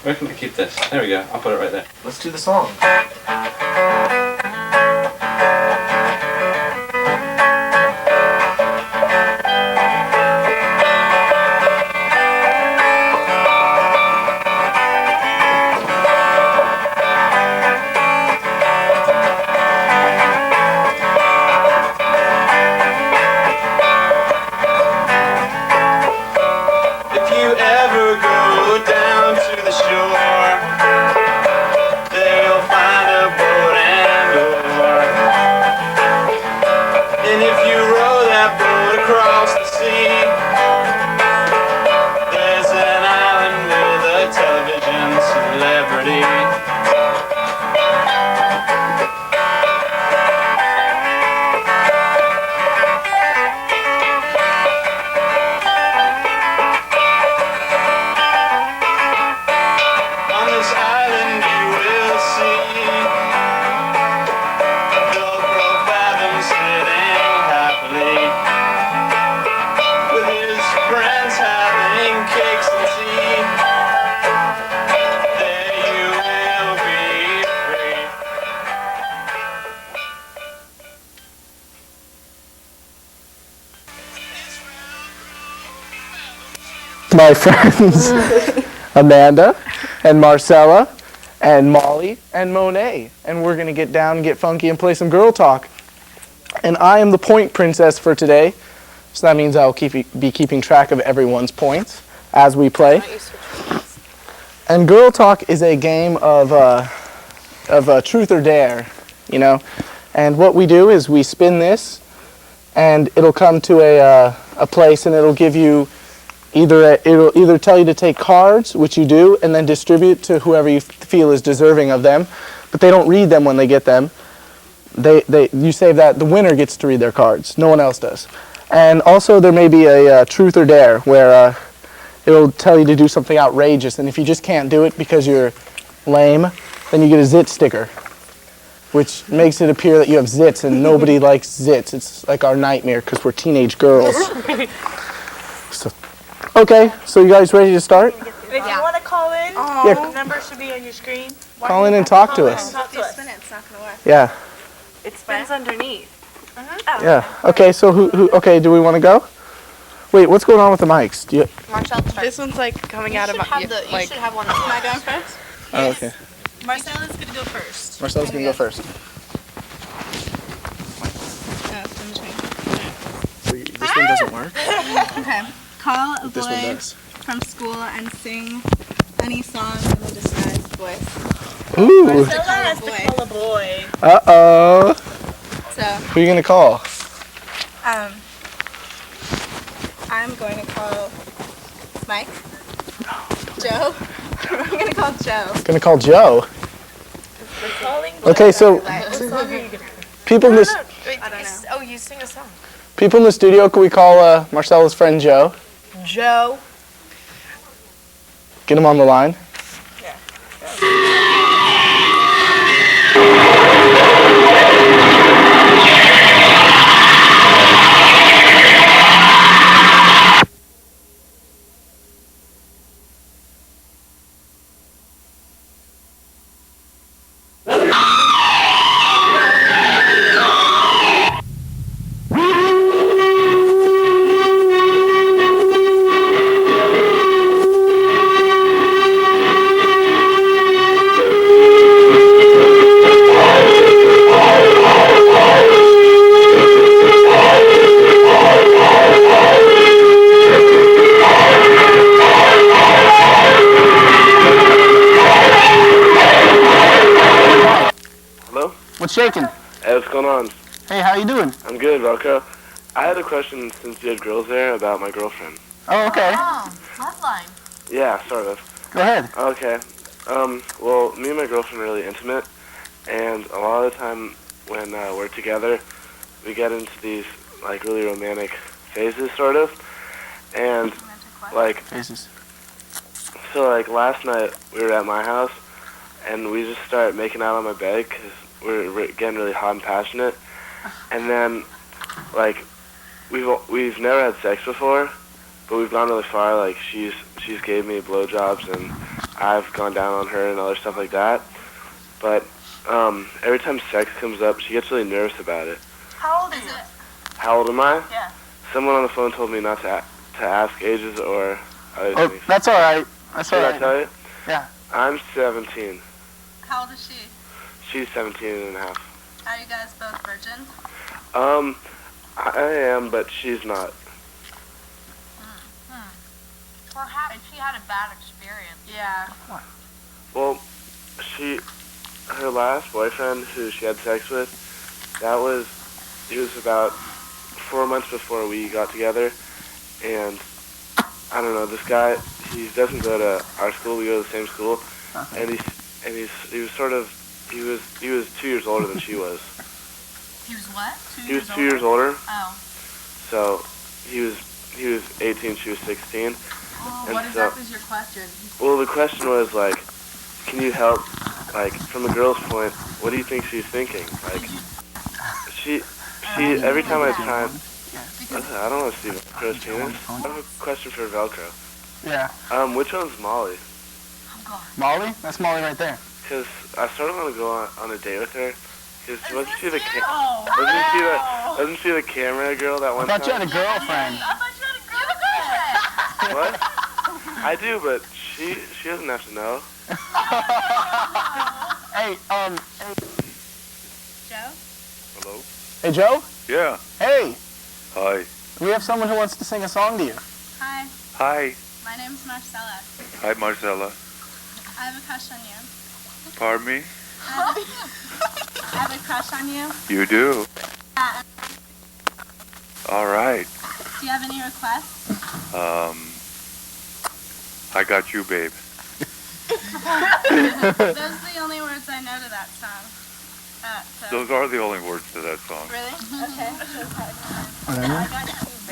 Where can I keep this? There we go. I'll put it right there. Let's do the song. My friends Amanda and Marcella and Molly and Monet, and we're gonna get down and get funky and play some girl talk. And I am the point princess for today, so that means I'll be keeping track of everyone's points as we play. And girl talk is a game of truth or dare, you know. And what we do is we spin this, and it'll come to a place, and it'll give you it'll either tell you to take cards, which you do, and then distribute to whoever you feel is deserving of them, but they don't read them when they get them. You save that, the winner gets to read their cards, no one else does. And also there may be a truth or dare where it'll tell you to do something outrageous, and if you just can't do it because you're lame, then you get a zit sticker, which makes it appear that you have zits, and nobody likes zits. It's like our nightmare because we're teenage girls. So, okay, so you guys ready to start? If you want to call in, the number should be on your screen. Call in and talk to us. Talk to us. It's not gonna work. Yeah. It spins underneath. Yeah. Okay, so who okay, do we want to go? Wait, what's going on with the mics? Marcel, start. This one's like coming out of my. You should have one. Am I going first? Oh, okay. Marcella's gonna go first. Marcella's going to go first. This one doesn't work? Okay. Call a This one boy does. from school and sing any song in a disguised voice. Ooh. Marcella has to call a boy. Uh-oh. So, Who are you going to call? I'm going to call Mike. Joe. I'm going to call Joe. Going to call Joe. We're calling. Okay, so What song are you gonna? people in this I don't know. Oh, you sing a song. people in the studio, can we call Marcella's friend Joe? Joe. Get him on the line. What's shaking? Hey, what's going on? Hey, how you doing? I'm good, Velcro. I had a question since you had girls there about my girlfriend. Oh, okay. Love line. Yeah, sort of. Go ahead. Okay. Well, me and my girlfriend are really intimate, and a lot of the time when we're together, we get into these, like, really romantic phases, sort of. And, like, Faces. so, like, last night we were at my house, and we just started making out on my bed because we're getting really hot and passionate. And then, like, we've never had sex before, but we've gone really far. Like, she's gave me blowjobs, and I've gone down on her and other stuff like that. But every time sex comes up, she gets really nervous about it. How old are you? How old am I? Yeah. Someone on the phone told me not to ask ages or other things. That's all right. That's all Did I right. tell you? Yeah. I'm 17. How old is she? She's 17 and a half. Are you guys both virgins? I am, but she's not. Perhaps she had a bad experience. Yeah. Well, her last boyfriend who she had sex with, he was about 4 months before we got together, and I don't know, this guy, he doesn't go to our school, we go to the same school, and he was 2 years older than she was. He was what? He was 2 years older. Oh. So he was 18, she was 16. Oh, and what exactly is your question? Well, the question was like, can you help, like, from a girl's point, what do you think she's thinking? Like, she every time I try, I don't want to see Velcro's penis. I have a question for Velcro. Yeah. Which one's Molly? Molly? That's Molly right there. Because I sort of want to go on a date with her. Because wasn't she the wasn't she the camera girl that one I thought you time? had a girlfriend. I thought you had a girlfriend. What? I do, but she doesn't have to know. Hey, Joe? Hello? Hey, Joe? Yeah. Hey, Hi. we have someone who wants to sing a song to you. Hi. Hi. My name's Marcella. Hi, Marcella. I have a crush on you. Pardon me? I have a crush on you. You do? Yeah. All right. Do you have any requests? I got you, babe. Those are the only words I know to that song. Those are the only words to that song. Really? Okay.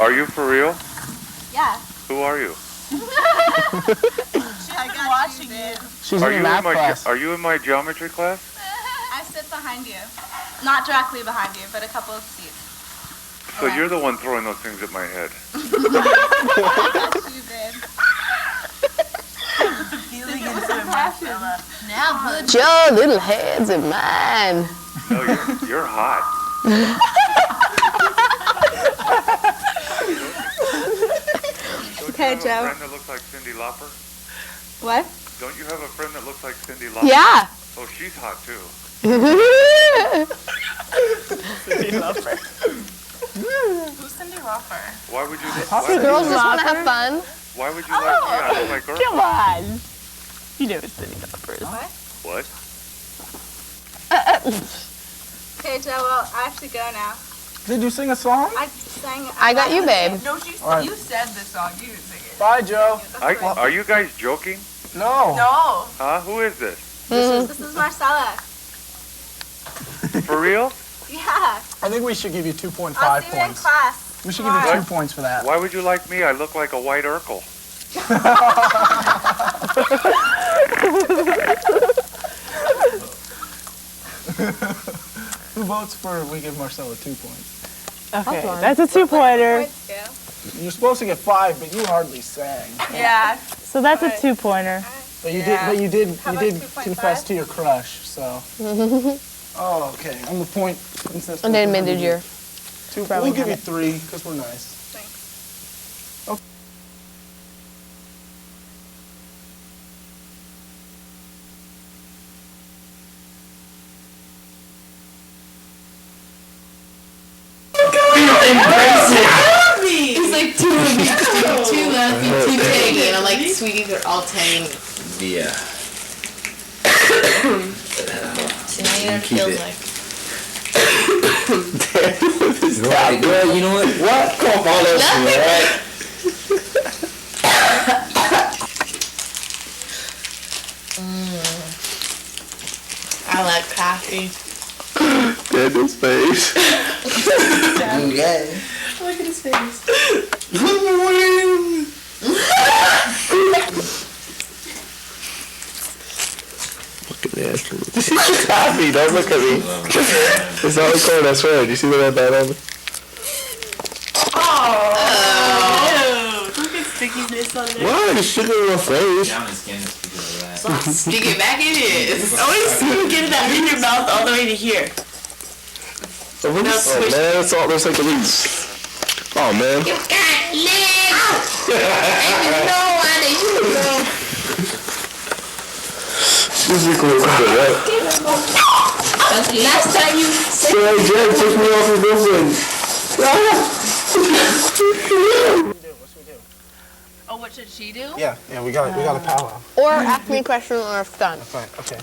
Are you for real? Yeah. Who are you? I got watching you. She's in your math class. Are you in my geometry class? I sit behind you. Not directly behind you, but a couple of seats. So you're the one throwing those things at my head. I got you, babe. Now put your little hands in mine. No, you're hot. Okay, Don't you have Joe. a friend that looks like Cyndi Lauper? What? Don't you have a friend that looks like Cyndi Lauper? Yeah. Oh, she's hot too. Who's Cindy Lauper? Why would you? Girls just want to have fun. Why would you like me? I look like her. Come on. You know it's Cindy Lauper. What? Okay, Joe, well, I have to go now. Did you sing a song? I sang. I got you, babe. No, Alright. you said this song. You didn't sing it. Bye, Joe. Are you guys joking? No. No. Huh? Who is this? This is Marcella. For real? Yeah. I think we should give you 2.5 I'll see you in points. class. We should give you 2 points for that. Why would you like me? I look like a white Urkel. Who votes for we give Marcella 2 points? Okay, that's a 2-pointer. Point scale. You're supposed to get 5, but you hardly sang. Yeah. So that's a 2-pointer. But you Yeah. did How about 2.5? confess to your crush. So. Oh, okay. I'm the point. And then amended your. We'll give you 3 because we're nice. Thanks. He's like 2 of each, 2 laughing, 2 tangy, and I'm like, sweetie, they're all tangy. Yeah. So now you know what it feels like. Right, girl, you know what? What? Come on, all that shit, right? I like coffee. Daniel's face. Okay. Look at his face. Happy, don't look at me. It's not recording, I swear. Do you see the red light on me? Look at stickiness on there. Why? It's sugar in my face. Down his skin is because of that. Stick it back in his. Always get that in your mouth all the way to here. Oh man, that's all. There's like a little. Oh man. You got legs. And you know why they use them. This is cool. Right? That's the last time you said. Hey, Jack, took me off your girlfriend. Oh, what should she do? Yeah, we got a powwow. Or ask me a question or if done. Fine, okay.